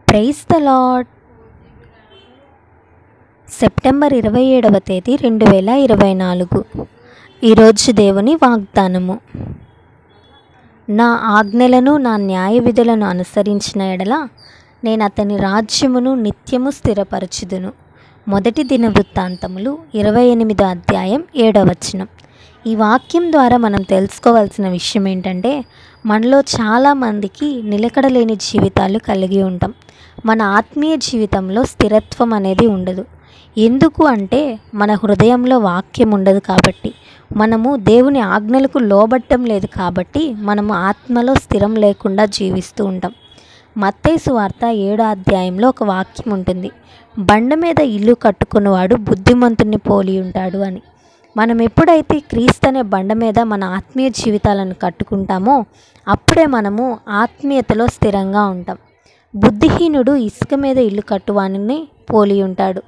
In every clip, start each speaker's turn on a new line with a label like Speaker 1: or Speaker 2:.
Speaker 1: Praise the lord. September 27వ తేదీ 2024. ఈరోజు దేవుని వాగ్దానము. నా ఆజ్ఞలను నా న్యాయ విధులను అనుసరించిన ఎడల నేను అతని రాజ్యమును నిత్యము స్థిరపరచుదును. మొదటి దినవృత్తాంతములు 28వ అధ్యాయం 7వ వచనం. ఈ వాక్యం ద్వారా మనం తెలుసుకోవాల్సిన విషయం ఏంటంటే, మనలో చాలామందికి నిలకడలేని జీవితాలు కలిగి ఉంటాం. మన ఆత్మీయ జీవితంలో స్థిరత్వం అనేది ఉండదు. ఎందుకు అంటే మన హృదయంలో వాక్యం ఉండదు కాబట్టి, మనము దేవుని ఆజ్ఞలకు లోబట్టం లేదు కాబట్టి మనము ఆత్మలో స్థిరం లేకుండా జీవిస్తూ ఉంటాం. మత్తయి సువార్త 7వ అధ్యాయంలో ఒక వాక్యం ఉంటుంది, బండ మీద ఇల్లు కట్టుకున్నవాడు బుద్ధిమంతుని పోలి ఉంటాడు అని. మనం ఎప్పుడైతే క్రీస్తు అనే బండ మీద మన ఆత్మీయ జీవితాలను కట్టుకుంటామో అప్పుడే మనము ఆత్మీయతలో స్థిరంగా ఉంటాం. బుద్ధిహీనుడు ఇసుక మీద ఇల్లు కట్టువానిని పోలి ఉంటాడు.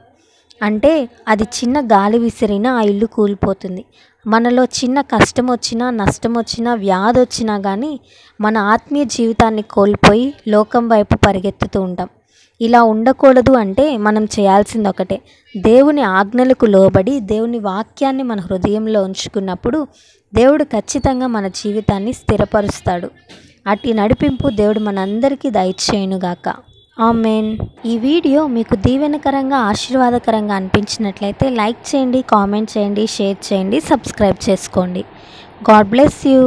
Speaker 1: అంటే అది చిన్న గాలి విసిరినా ఆ ఇల్లు కూలిపోతుంది. మనలో చిన్న కష్టం వచ్చినా, నష్టం వచ్చినా, వ్యాధి వచ్చినా కానీ మన ఆత్మీయ జీవితాన్ని కోల్పోయి లోకం వైపు పరిగెత్తుతూ ఉంటాం. ఇలా ఉండకూడదు అంటే మనం చేయాల్సింది ఒకటే, దేవుని ఆజ్ఞలకు లోబడి దేవుని వాక్యాన్ని మన హృదయంలో ఉంచుకున్నప్పుడు దేవుడు ఖచ్చితంగా మన జీవితాన్ని స్థిరపరుస్తాడు. అట్టి నడిపింపు దేవుడు మనందరికీ దయచేయునుగాక. ఆమేన్. ఈ వీడియో మీకు దీవెనకరంగా, ఆశీర్వాదకరంగా అనిపించినట్లయితే లైక్ చేయండి, కామెంట్ చేయండి, షేర్ చేయండి, సబ్స్క్రైబ్ చేసుకోండి. God bless you.